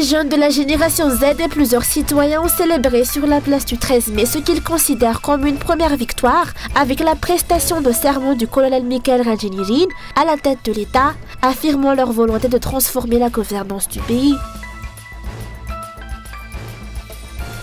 Les jeunes de la génération Z et plusieurs citoyens ont célébré sur la place du 13 mai ce qu'ils considèrent comme une première victoire avec la prestation de serment du colonel Michael Randjanirin à la tête de l'État, affirmant leur volonté de transformer la gouvernance du pays.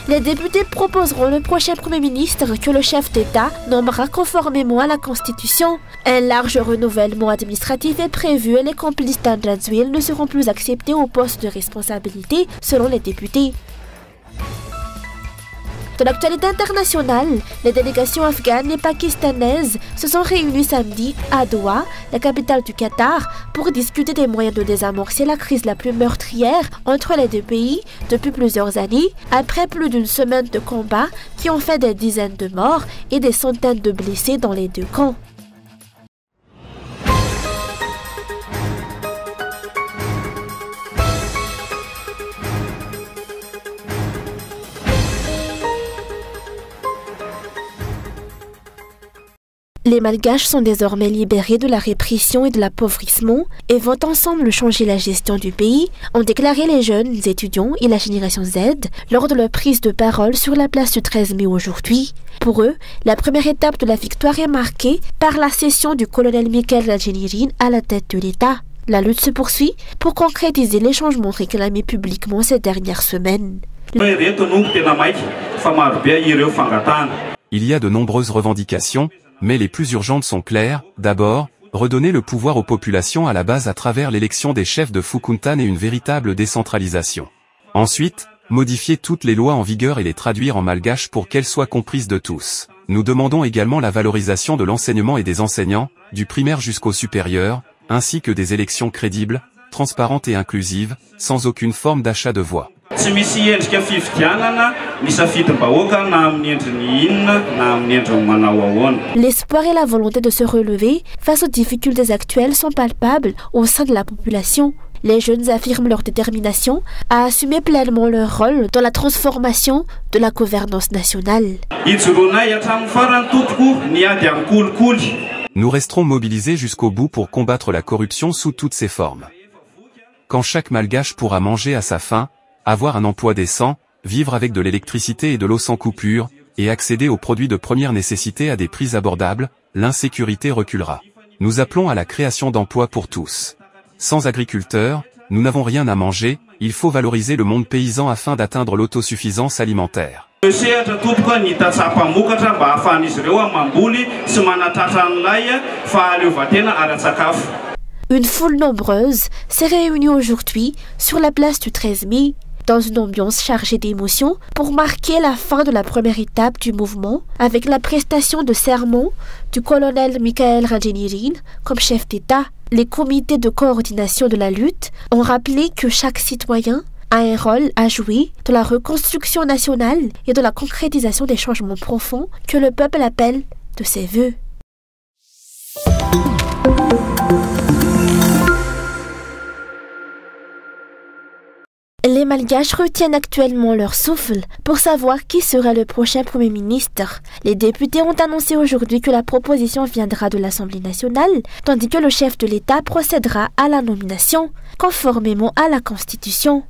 Les députés proposeront le prochain Premier ministre que le chef d'État nommera conformément à la Constitution. Un large renouvellement administratif est prévu et les complices d'Andradzwil ne seront plus acceptés au poste de responsabilité selon les députés. De l'actualité internationale, les délégations afghanes et pakistanaises se sont réunies samedi à Doha, la capitale du Qatar, pour discuter des moyens de désamorcer la crise la plus meurtrière entre les deux pays depuis plusieurs années, après plus d'une semaine de combats qui ont fait des dizaines de morts et des centaines de blessés dans les deux camps. Les Malgaches sont désormais libérés de la répression et de l'appauvrissement et vont ensemble changer la gestion du pays, ont déclaré les jeunes étudiants et la génération Z lors de leur prise de parole sur la place du 13 mai aujourd'hui. Pour eux, la première étape de la victoire est marquée par la cession du colonel Michael Randjanirin à la tête de l'État. La lutte se poursuit pour concrétiser les changements réclamés publiquement ces dernières semaines. Il y a de nombreuses revendications, mais les plus urgentes sont claires. D'abord, redonner le pouvoir aux populations à la base à travers l'élection des chefs de Fukuntan et une véritable décentralisation. Ensuite, modifier toutes les lois en vigueur et les traduire en malgache pour qu'elles soient comprises de tous. Nous demandons également la valorisation de l'enseignement et des enseignants, du primaire jusqu'au supérieur, ainsi que des élections crédibles, transparentes et inclusives, sans aucune forme d'achat de voix. L'espoir et la volonté de se relever face aux difficultés actuelles sont palpables au sein de la population. Les jeunes affirment leur détermination à assumer pleinement leur rôle dans la transformation de la gouvernance nationale. Nous resterons mobilisés jusqu'au bout pour combattre la corruption sous toutes ses formes. Quand chaque malgache pourra manger à sa faim, avoir un emploi décent, vivre avec de l'électricité et de l'eau sans coupure, et accéder aux produits de première nécessité à des prix abordables, l'insécurité reculera. Nous appelons à la création d'emplois pour tous. Sans agriculteurs, nous n'avons rien à manger, il faut valoriser le monde paysan afin d'atteindre l'autosuffisance alimentaire. Une foule nombreuse s'est réunie aujourd'hui sur la place du 13 mai, dans une ambiance chargée d'émotions pour marquer la fin de la première étape du mouvement avec la prestation de serment du colonel Michael Randjanirin comme chef d'État. Les comités de coordination de la lutte ont rappelé que chaque citoyen a un rôle à jouer dans la reconstruction nationale et dans la concrétisation des changements profonds que le peuple appelle de ses vœux. Les Malgaches retiennent actuellement leur souffle pour savoir qui sera le prochain Premier ministre. Les députés ont annoncé aujourd'hui que la proposition viendra de l'Assemblée nationale, tandis que le chef de l'État procédera à la nomination, conformément à la Constitution.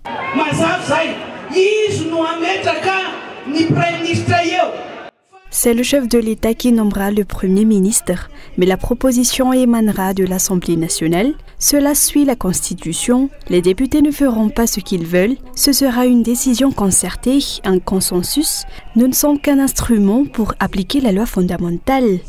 C'est le chef de l'État qui nommera le Premier ministre, mais la proposition émanera de l'Assemblée nationale. Cela suit la Constitution. Les députés ne feront pas ce qu'ils veulent. Ce sera une décision concertée, un consensus. Nous ne sommes qu'un instrument pour appliquer la loi fondamentale.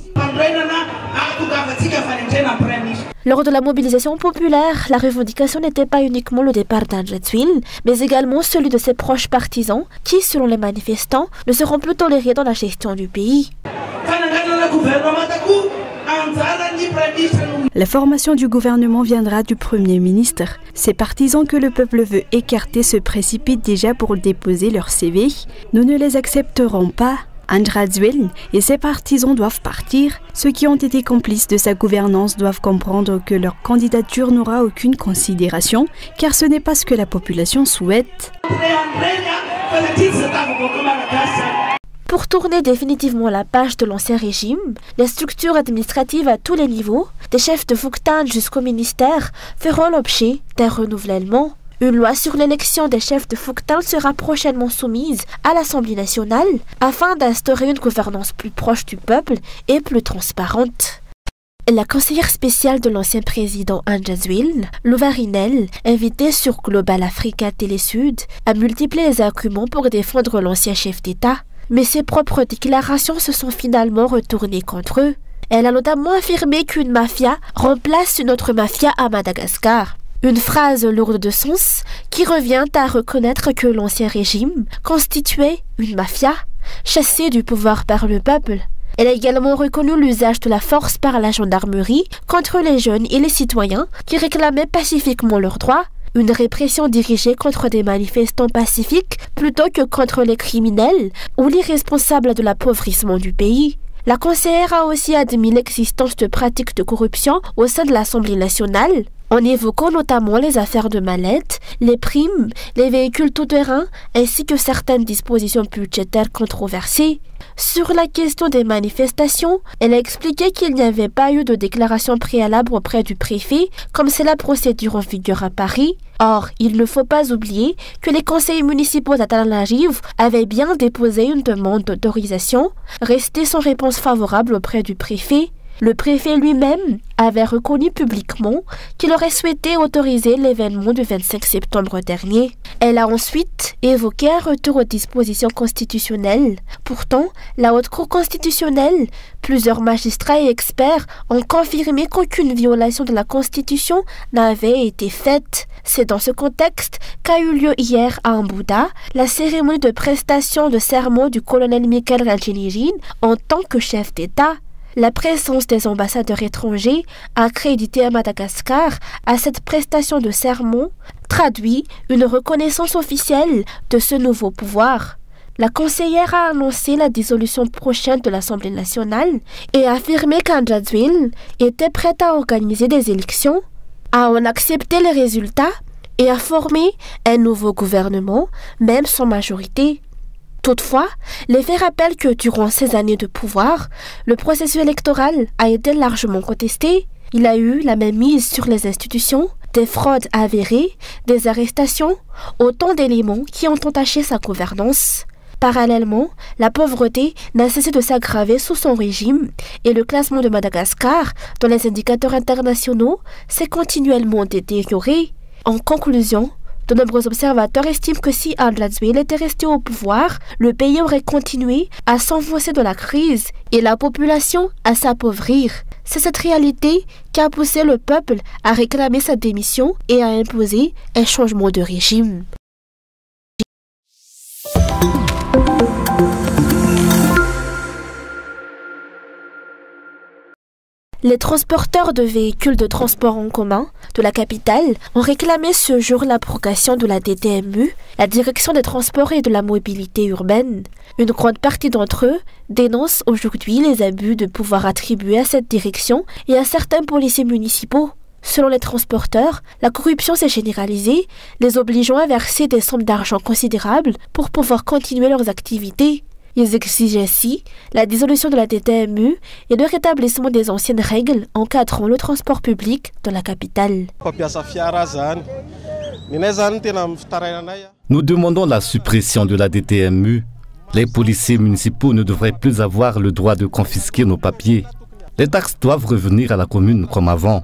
Lors de la mobilisation populaire, la revendication n'était pas uniquement le départ d'Andradzwil, mais également celui de ses proches partisans qui, selon les manifestants, ne seront plus tolérés dans la gestion du pays. La formation du gouvernement viendra du Premier ministre. Ces partisans que le peuple veut écarter se précipitent déjà pour déposer leur CV. Nous ne les accepterons pas. Andradzwil et ses partisans doivent partir. Ceux qui ont été complices de sa gouvernance doivent comprendre que leur candidature n'aura aucune considération, car ce n'est pas ce que la population souhaite. Pour tourner définitivement la page de l'ancien régime, les structures administratives à tous les niveaux, des chefs de Fukuntan jusqu'au ministère, feront l'objet d'un renouvellement. Une loi sur l'élection des chefs de Fouctan sera prochainement soumise à l'Assemblée nationale afin d'instaurer une gouvernance plus proche du peuple et plus transparente. La conseillère spéciale de l'ancien président Andjazwil, Louvarinel, invitée sur Global Africa Télé Sud, a multiplié les arguments pour défendre l'ancien chef d'État. Mais ses propres déclarations se sont finalement retournées contre eux. Elle a notamment affirmé qu'une mafia remplace une autre mafia à Madagascar. Une phrase lourde de sens qui revient à reconnaître que l'ancien régime constituait une mafia, chassée du pouvoir par le peuple. Elle a également reconnu l'usage de la force par la gendarmerie contre les jeunes et les citoyens qui réclamaient pacifiquement leurs droits, une répression dirigée contre des manifestants pacifiques plutôt que contre les criminels ou les responsables de l'appauvrissement du pays. La conseillère a aussi admis l'existence de pratiques de corruption au sein de l'Assemblée nationale, en évoquant notamment les affaires de mallettes, les primes, les véhicules tout-terrain, ainsi que certaines dispositions budgétaires controversées. Sur la question des manifestations, elle a expliqué qu'il n'y avait pas eu de déclaration préalable auprès du préfet, comme c'est la procédure en vigueur à Paris. Or, il ne faut pas oublier que les conseils municipaux d'Atananarivo avaient bien déposé une demande d'autorisation, restée sans réponse favorable auprès du préfet. Le préfet lui-même avait reconnu publiquement qu'il aurait souhaité autoriser l'événement du 25 septembre dernier. Elle a ensuite évoqué un retour aux dispositions constitutionnelles. Pourtant, la Haute Cour constitutionnelle, plusieurs magistrats et experts ont confirmé qu'aucune violation de la Constitution n'avait été faite. C'est dans ce contexte qu'a eu lieu hier à Mbouda la cérémonie de prestation de serment du colonel Michael Rajinirine en tant que chef d'État. La présence des ambassadeurs étrangers accrédités à Madagascar à cette prestation de serment traduit une reconnaissance officielle de ce nouveau pouvoir. La conseillère a annoncé la dissolution prochaine de l'Assemblée nationale et a affirmé qu'Andjazwil était prête à organiser des élections, à en accepter les résultats et à former un nouveau gouvernement, même sans majorité. Toutefois, les faits rappellent que durant ces années de pouvoir, le processus électoral a été largement contesté. Il a eu la même mise sur les institutions, des fraudes avérées, des arrestations, autant d'éléments qui ont entaché sa gouvernance. Parallèlement, la pauvreté n'a cessé de s'aggraver sous son régime et le classement de Madagascar dans les indicateurs internationaux s'est continuellement détérioré. En conclusion, de nombreux observateurs estiment que si Andjazwil était resté au pouvoir, le pays aurait continué à s'enfoncer dans la crise et la population à s'appauvrir. C'est cette réalité qui a poussé le peuple à réclamer sa démission et à imposer un changement de régime. Les transporteurs de véhicules de transport en commun de la capitale ont réclamé ce jour l'abrogation de la DTMU, la Direction des Transports et de la Mobilité Urbaine. Une grande partie d'entre eux dénoncent aujourd'hui les abus de pouvoir attribués à cette direction et à certains policiers municipaux. Selon les transporteurs, la corruption s'est généralisée, les obligeant à verser des sommes d'argent considérables pour pouvoir continuer leurs activités. Ils exigent ainsi la dissolution de la DTMU et le rétablissement des anciennes règles encadrant le transport public dans la capitale. Nous demandons la suppression de la DTMU. Les policiers municipaux ne devraient plus avoir le droit de confisquer nos papiers. Les taxes doivent revenir à la commune comme avant.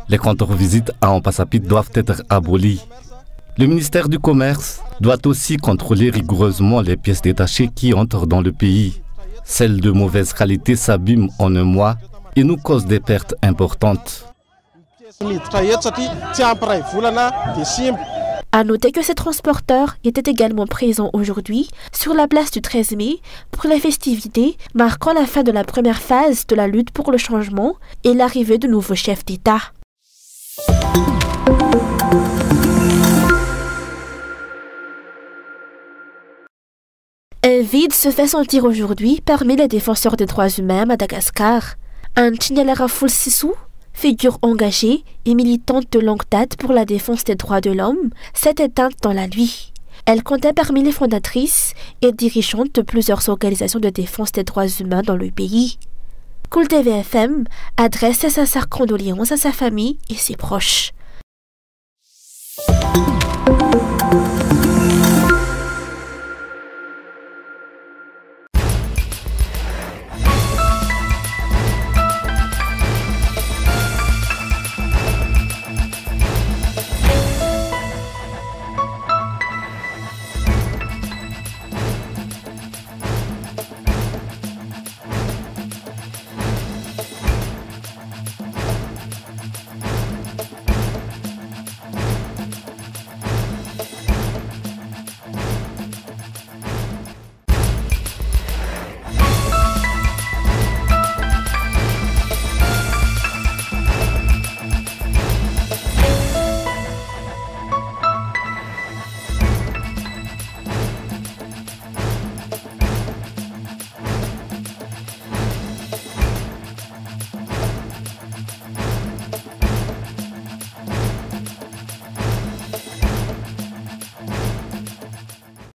Les contre-visites à Ampasapit doivent être abolies. Le ministère du Commerce doit aussi contrôler rigoureusement les pièces détachées qui entrent dans le pays. Celles de mauvaise qualité s'abîment en un mois et nous causent des pertes importantes. À noter que ces transporteurs étaient également présents aujourd'hui sur la place du 13 mai pour les festivités marquant la fin de la première phase de la lutte pour le changement et l'arrivée de nouveaux chefs d'État. Un vide se fait sentir aujourd'hui parmi les défenseurs des droits humains à Madagascar. Chinyalera Fulsissou, figure engagée et militante de longue date pour la défense des droits de l'homme, s'est éteinte dans la nuit. Elle comptait parmi les fondatrices et dirigeantes de plusieurs organisations de défense des droits humains dans le pays. Cool TV FM adresse ses sincères condoléances à sa famille et ses proches.